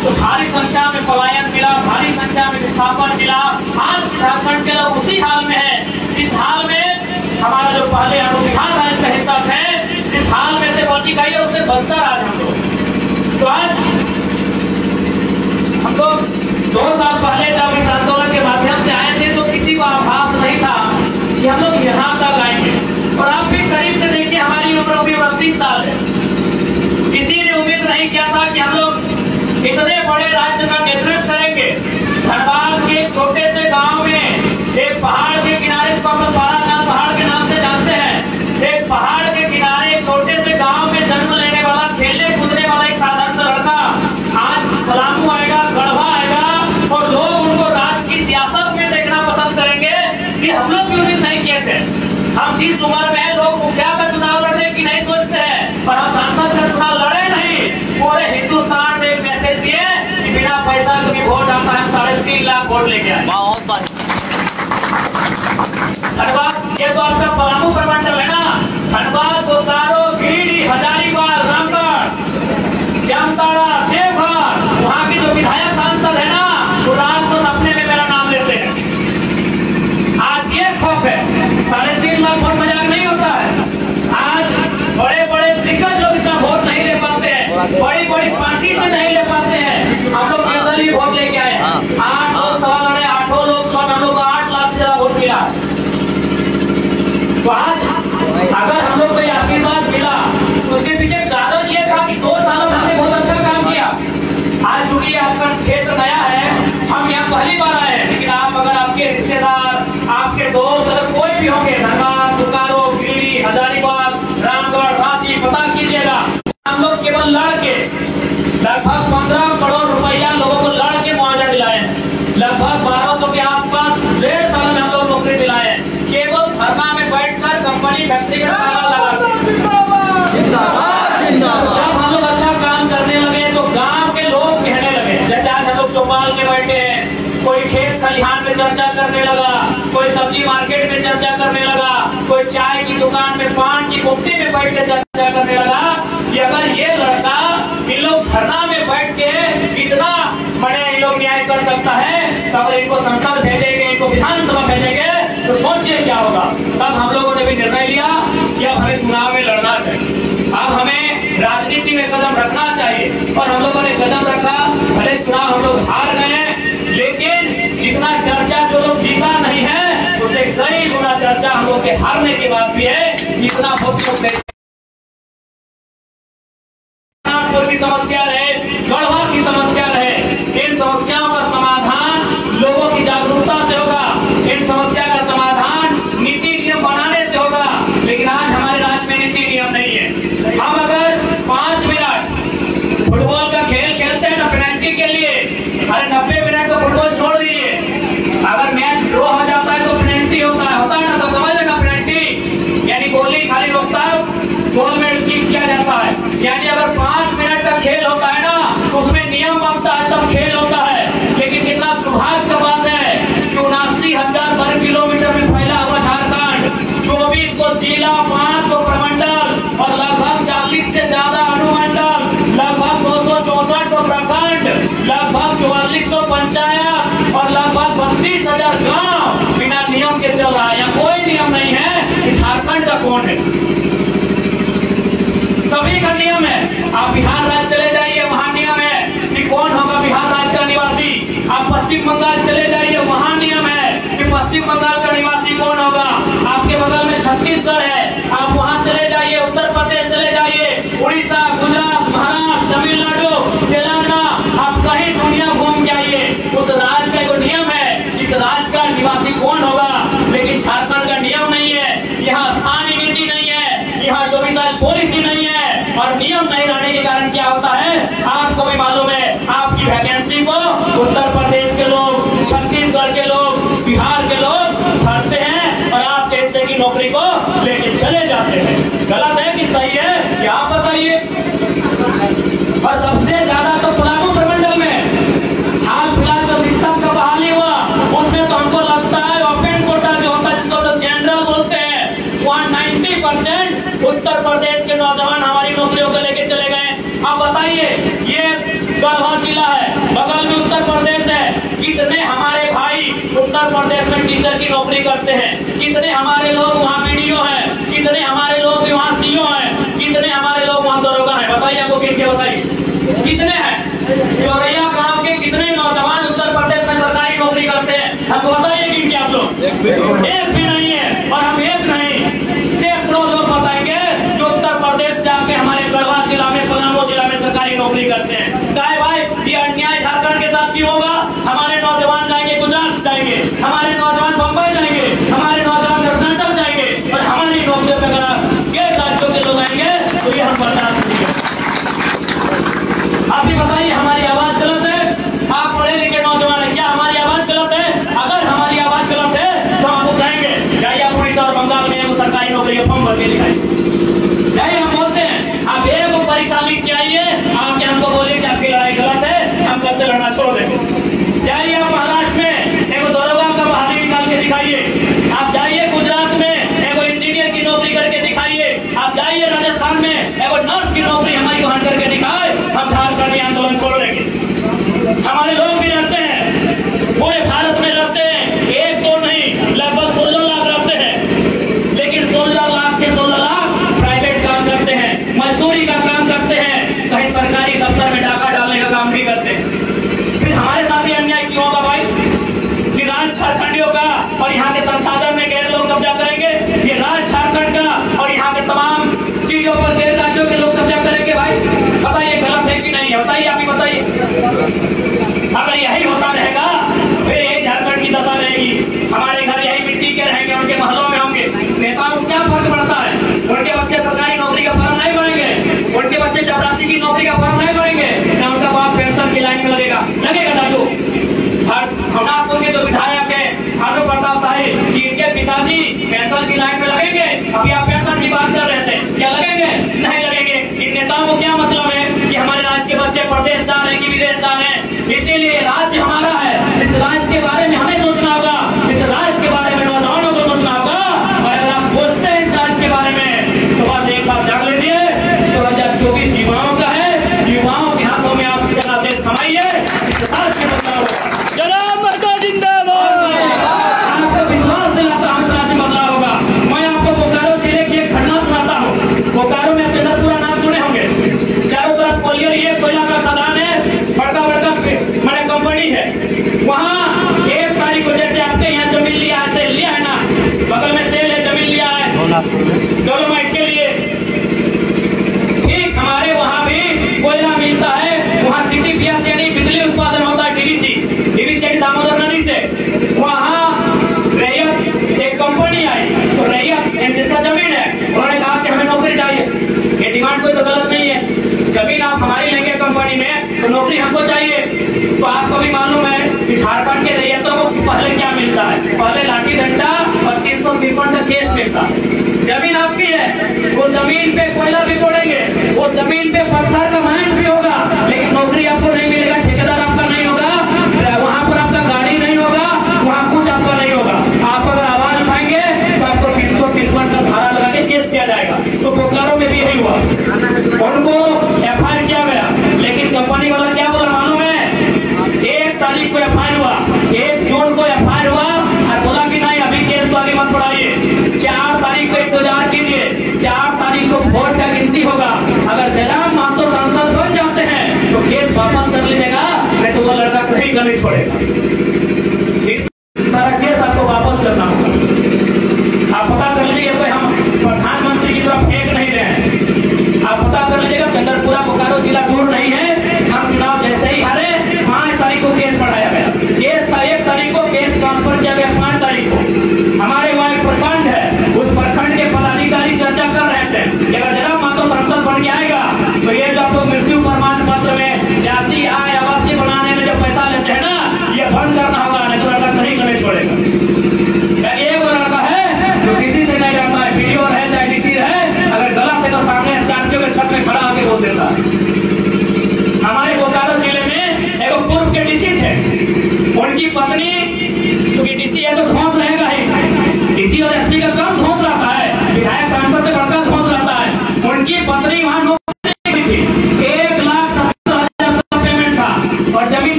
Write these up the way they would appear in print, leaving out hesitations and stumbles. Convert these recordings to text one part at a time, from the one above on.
तो भारी संख्या में पलायन मिला, भारी संख्या में विस्थापन मिला। आज झारखंड के लोग उसी हाल में है जिस हाल में हमारा जो पहले अनुविभाग था इसका हिस्सा थे, जिस हाल में थे वर्ती गई है उससे बदतर आज हम लोग। तो आज हम लोग 2 साल पहले जब इस आंदोलन के माध्यम से आए थे तो किसी को आभास नहीं था कि हम लोग यहाँ तक आएंगे। और आप भी करीब से देखिए, हमारी उम्र अभी 32 साल है। किसी ने उम्मीद नहीं किया था कि हम लोग इतने बड़े राज्य का नेतृत्व करेंगे। धनबाद के छोटे से गांव में एक पहाड़ के किनारे, जिसको हम लोग बारानाथ पहाड़ के नाम से जानते हैं, एक पहाड़ के किनारे एक छोटे से गांव में जन्म लेने वाला, खेलने कूदने वाला एक साधारण सा लड़का आज पलामू आएगा, गढ़वा आएगा और लोग उनको राज की सियासत में देखना पसंद करेंगे। कि हम लोग भी उम्मीद नहीं किए थे। हम जिस उम्र में लोग मुखिया का चुनाव लड़ने की नहीं सोचते हैं, पर हम सांसद का चुनाव लड़े नहीं। पूरे हिंदुस्तान में एक मैसेज दिए कि बिना पैसा कभी वोट आता है, 3.5 लाख वोट लेके आए। धनबाद ये तो आपका पलामू प्रमंडल है ना। धनबाद, बोकारो, गिरिडीह, हजारीबाग, रामगढ़, जामताड़ा, देवघर, वहाँ की जो विधायक सांसद है ना, वो रात को सपने में मेरा नाम लेते हैं। आज ये खौफ है, 3.5 लाख वोट मजाक नहीं होता है। आज बड़े बड़े दिग्गज लोग इतना वोट नहीं ले पाते हैं, बड़ी बड़ी पार्टी से नहीं ले पाते हैं। हम लोग निर्दलीय ही वोट लेके आए। 8 लोग सवाल लड़े, 8 लोग सवाल, हम लोग को 8 लाख से ज्यादा वोट मिला। तो आज अगर हम लोग को आशीर्वाद मिला, उसके पीछे कारण ये था कि 2 सालों में हमने बहुत अच्छा काम किया। आज चूंकि आपका क्षेत्र नया है, हम यहाँ पहली बार आए हैं, लेकिन आप अगर आपके रिश्तेदार, आपके दोस्त अगर कोई भी होंगे, धनबाद, बोकारो, गिरिडीह, हजारीबाग, रामगढ़, रांची, पता कीजिएगा। हम लोग केवल लड़के लगभग 15 करोड़ रुपया लोगों को लड़के मुआवजा दिलाए हैं। लगभग 1200 के आसपास 1.5 साल में हम लोग नौकरी दिलाए हैं। केवल धरना में बैठकर कंपनी फैक्ट्री का ताला लगा के। जब हम लोग अच्छा काम करने लगे तो गांव के लोग कहने लगे, जैसे आज हम लोग चौपाल में बैठे हैं, कोई खेत खलिहान में चर्चा करने लगा, कोई सब्जी मार्केट में चर्चा करने लगा, कोई चाय की दुकान में, पान की कुप्ती में बैठ के चर्चा करने लगा कि अगर ये लड़का इन लोग धरना में बैठ के इतना बड़े इन लोग न्याय कर सकता है, तो अगर इनको संसद भेजेंगे, इनको विधानसभा भेजेंगे तो सोचिए क्या होगा। तब हम लोगों ने भी निर्णय लिया कि अब हमें चुनाव में लड़ना चाहिए, अब हमें राजनीति में कदम रखना चाहिए। और हम लोगों ने कदम रखा। भले चुनाव हम लोग हार गए, लेकिन जितना चर्चा जो लोग जीता नहीं है, उससे कई गुना चर्चा हम लोग के हारने के बाद भी है। इतना बहुत की समस्या रहे, गढ़वा की समस्या रहे, इन समस्याओं का समाधान लोगों की जागरूकता से होगा। इन समस्या का समाधान नीति नियम बनाने से होगा। लेकिन आज हमारे राज्य में नीति नियम नहीं है। हम अगर 5 मिनट फुटबॉल का खेल खेलते हैं ना पेनल्टी के लिए, अरे 90 मिनट तो फुटबॉल छोड़ दीजिए, अगर मैच ड्रॉ हो जाता है तो पेनल्टी होता है ना, सब समझ लेना। पेनल्टी यानी गोली खाली रोकता है, गोल में किक किया जाता है। यानी अगर 5 मिनट का खेल होता है ना, तो उसमें नियम बनता है, तब खेल होता है। लेकिन कितना दुर्भाग्य का बात है कि 79,000 वर्ग किलोमीटर में फैला हुआ झारखंड, 24 को जिला, 5 को प्रमंडल और लगभग 40 से ज्यादा अनुमंडल, लगभग 264 को प्रखंड, लगभग 4400 पंचायत और लगभग 32,000 गाँव बिना नियम के चल रहा है। यहाँ कोई नियम नहीं है कि झारखंड का कौन है, सभी का नियम है। आप बिहार राज्य चले जाइए, वहाँ नियम है कि कौन होगा बिहार राज्य का निवासी। आप पश्चिम बंगाल चले जाइए, वहाँ नियम है कि पश्चिम बंगाल का निवासी कौन होगा। आपके बगल में छत्तीसगढ़ है, आप वहाँ चले जाइए, उत्तर प्रदेश चले जाइए, उड़ीसा, गुजरात, महाराष्ट्र, तमिलनाडु, तेलंगाना, आप कहीं दुनिया घूम के आइए, उस राज्य का कोई नियम है, इस राज्य का निवासी कौन होगा। लेकिन झारखंड का नियम नहीं है, यहाँ स्थानीय नीति नहीं है, यहाँ डोमिसाइल पॉलिसी नहीं है। और नियम नहीं रहने के कारण क्या होता है, आपको भी मालूम है, आपकी वैकेंसी को उत्तर प्रदेश के लोग, छत्तीसगढ़ के लोग, बिहार के लोग भरते हैं और आपके हिस्से की नौकरी को लेके चले जाते हैं। गलत है कि सही है, क्या आप बताइए। और सबसे ज्यादा तो पलामू प्रमंडल में हाल फिलहाल जो शिक्षक का बहाली हुआ, उसमें तो हमको लगता है ओपन कोटा जो होता है, जिसको लोग जनरल बोलते हैं, वहाँ 90% उत्तर प्रदेश के नौजवान हमारी नौकरियों को लेके चले गए। आप बताइए, ये गढ़वा जिला है, कितने हमारे भाई उत्तर प्रदेश में टीचर की नौकरी करते हैं, कितने हमारे लोग वहाँ वीडियो है, कितने हमारे लोग वहाँ सीओ है, कितने हमारे लोग वहाँ दरोगा है। बताइए आपको किनके, बताइए कितने हैं? चौरैया गांव के कितने नौजवान उत्तर प्रदेश में सरकारी नौकरी करते हैं, हमको बताइए किनके आप लोग? एक भी नहीं है। और हम एक नहीं, सैकड़ों लोग बताएंगे जो उत्तर प्रदेश जाके हमारे गढ़वा जिला में, पलामू जिला में सरकारी नौकरी करते हैं। क्या है भाई, ये अन्याय झारखंड के साथ क्यों होगा? हमारे नौजवान जाएंगे गुजरात जाएंगे, हमारे नौजवान बम्बई जाएंगे, हमारे नौजवान कर्नाटक जाएंगे, और हमारी नौकरियों पर अगर ये राज्यों के लोग आएंगे तो ये हम बर्दाश्त नहीं करेंगे। आप ही बताइए, हमारी आवाज गलत है? आप पढ़े लिखे नौजवान है, क्या हमारी आवाज गलत है? अगर हमारी आवाज गलत है तो हम आपको कहेंगे जाइए आप उड़ीसा और बंगाल में वो सरकारी नौकरी का फॉर्म भर के दिखाइए। जाइए, हम बोलते हैं आप एक परीक्षा लिख के आइए, आपके हमको बोलिए कि आपकी लड़ाई गलत है, हम कब से लड़ना छोड़ देंगे। जाइए आप महाराष्ट्र में एक दरोगा का बहाली निकाल के दिखाइए, आप जाइए गुजरात में एक इंजीनियर की नौकरी करके दिखाइए, आप जाइए राजस्थान में एक नर्स की नौकरी हमारी वहां करके दिखाए, हम झारखंड आंदोलन छोड़ देंगे। हमारे लोग भी रहते हैं, पूरे भारत में रहते हैं, एक दो नहीं, लगभग 16 लाख रहते हैं, लेकिन 16 लाख के 16 लाख प्राइवेट काम करते हैं, मजदूरी का काम करते हैं, कहीं सरकारी दफ्तर में डाका डालने का काम भी करते हैं। फिर हमारे साथ ही अन्याय क्यों होगा भाई कि राज झारखंडियों का और यहाँ के संसाधन में गैर लोग कब्जा करेंगे? ये राज झारखंड का और यहाँ के तमाम चीजों पर गैर राज्यों के लोग कब्जा करेंगे। भाई बताइए गलत है कि नहीं है? बताइए, आप ही बताइए। अगर यही होता रहेगा फिर यही झारखंड की दशा रहेगी, हमारे घर यही मिट्टी के रहेंगे, उनके महलों में होंगे। नेताओं को क्या फर्क पड़ता है? उनके बच्चे सरकारी नौकरी का फॉर्म नहीं भरेंगे, उनके बच्चे चपरासी की नौकरी का फॉर्म नहीं भरेंगे, ना उनका बाप पेंशन की लाइन में लगेगा दादू। हम आपको जो विधायक है भानु प्रताप साहिब कि इनके पिताजी पेंशन की लाइन में लगेंगे, अभी आप पेंशन की बात कर रहे थे, क्या लगेंगे? नहीं लगेंगे। इन नेताओं को क्या मतलब है कि हमारे राज्य के बच्चे प्रदेश जा रहे हैं कि विदेश जा रहे हैं? इसीलिए राज्य हमारा है, इस राज्य के बारे में हमें सोचना होगा, इस राज्य के बारे में नौजवानों को सोचना होगा। और अगर आप सोचते हैं इस राज्य के बारे में तो बस एक बात जान लीजिए, 2024 युवाओं का है, युवाओं के हाथों में आप अपना देश थमाइए, इस राज्य में बदलाव होगा। आपको विश्वास दिलाता हूं इस राज्य में बदलाव होगा। मैं आपको बोकारो जिले की एक घटना सुनाता हूँ। बोकारो में चंद्रपुरा नाम सुने होंगे, चारों तरफ कोयला, ये कोयला का खदान है, बड़का बड़का बड़ा कंपनी है। वहाँ 1 तारीख को जैसे आपके यहाँ जमीन लिया है, सेल लिया है ना, बगल में सेल है, जमीन लिया है डोलोमाइट के लिए, ठीक हमारे वहाँ भी कोयला मिलता है। वहाँ सिटी पिया से यानी बिजली उत्पादन होता है, डीवीसी दामोदर नदी से। वहाँ रैयत एक कंपनी आई, तो रैयत जिसका जमीन है उन्होंने कहा कि हमें नौकरी चाहिए। ये डिमांड कोई तो गलत नहीं है, जमीन आप हमारी लेंगे कंपनी में तो नौकरी हमको चाहिए। तो आपको भी मालूम है कि झारखंड के रैयतों को पहले क्या मिलता है? पहले लाठी डंडा और 353 का केस मिलता है। जमीन आपकी है, वो जमीन पे कोयला भी तोड़ेंगे, वो जमीन पे पत्थर का माइंस भी होगा, लेकिन नौकरी आपको नहीं मिलेगा, ठेकेदार आपका नहीं होगा, वहाँ पर आपका गाड़ी नहीं होगा, वहाँ कुछ आपका नहीं होगा। आप अगर आवाज उठाएंगे तो आपको 353 का धारा लगा के केस किया जाएगा। तो बोकारो में भी यही हुआ, उनको FIR किया गया, लेकिन कंपनी वाला क्या बोला मालूम है? 1 तारीख को FIR हुआ, 1 जून को FIR हुआ और बोला कि नहीं अभी केस तो आगे मत बढ़ाइए, 4 तारीख को इंतजार कीजिए, 4 तारीख को वोट का गिनती होगा। अगर जयराम महतो सांसद बन जाते हैं तो केस वापस कर लीजिए।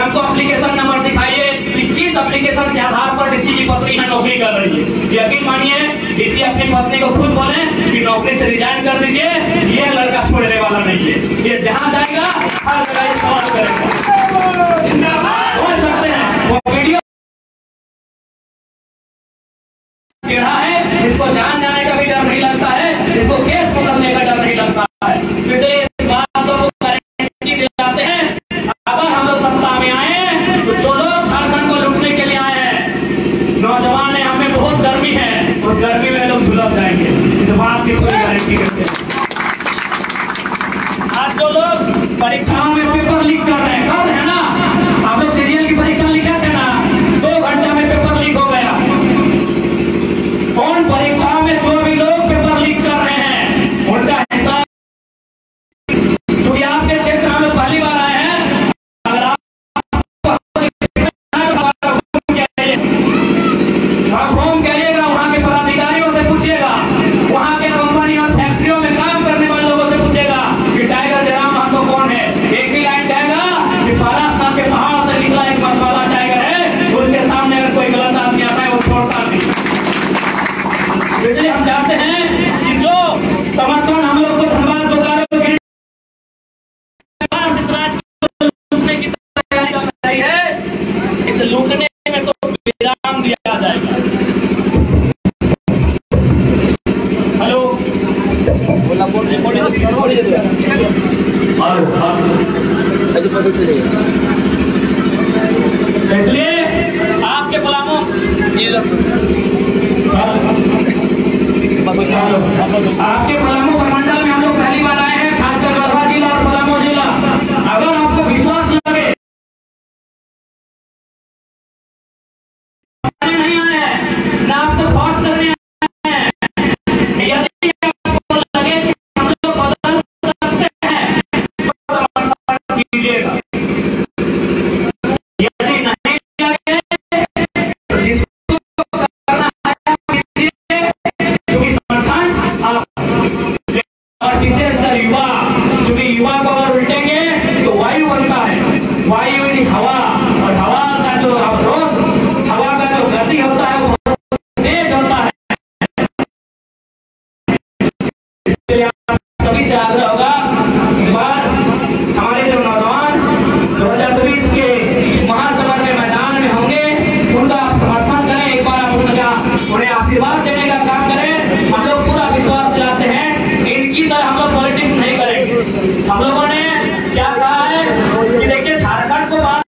हमको एप्लीकेशन नंबर दिखाइए कि किस एप्लीकेशन के आधार पर डीसी की पत्नी यहाँ नौकरी कर रही है। यकीन मानिए डीसी अपनी पत्नी को खुद बोले कि नौकरी से रिजाइन कर दीजिए, ये लड़का छोड़ने वाला नहीं है। ये जहाँ जाएगा हर जगह सवाल करेगा। बोल सकते हैं वो वीडियो टेढ़ा है, इसको जान जाने का भी डर नहीं लगता है, इसको केस पकड़ने का डर नहीं लगता है। इसलिए इस बात को गारंटी दिलाते हैं, अगर हम लोग सत्ता में आए हैं तो जो लोग झारखंड को लूटने के लिए आए हैं, नौजवान है, हमें बहुत गर्मी है, उस गर्मी में लोग झुलस जाएंगे। इस बात की कोई गारंटी करते हैं। आज जो लोग परीक्षाओं में पेपर लीक कर रहे हैं, कर है ना, आप लोग सीरियल की परीक्षा लिखे थे ना, 2 घंटे में पेपर लीक हो गया। कौन परीक्षा में जो भी लोग पेपर लीक कर रहे हैं उनका हिसाब, क्योंकि आपके क्षेत्र में पहली बार आए हैं, अगर आप घूम करिएगा, वहां के पदाधिकारियों से पूछिएगा, वहां के कंपनी और फैक्ट्रियों में काम करने वाले लोगों से पूछेगा कि टाइगर जयराम महतो कौन है। एक ही लाइन कहेगा कि पारास्ता के पहाड़ से निकला एक मतवाला टाइगर है, उसके सामने अगर कोई गलत आदमी आता है वो छोड़ता नहीं। इसलिए हम चाहते हैं कि जो समर्थन हम लोग को धनबाद बोकारो लूटने की तैयारी चल रही है, इस लूटने में तो विराम दिया जाएगा। हेलो, इसलिए आपके गुलामों आपके पलामू प्रमंडल में हम लोग पहली बार आए हैं, खासकर गढ़वा जिला और पलामू जिला। अगर आपको विश्वास लगे नहीं आए हैं ना, आपको फोर्स करने आए हैं, यदि आपको लगे कि हम लोग बदल सकते हैं तो समर्थन कीजिएगा। यदि नहीं लगे तो जिसको करना है और विशेषकर युवा, क्योंकि युवा को अगर उल्टेंगे तो वायु बनता है, वायु हवा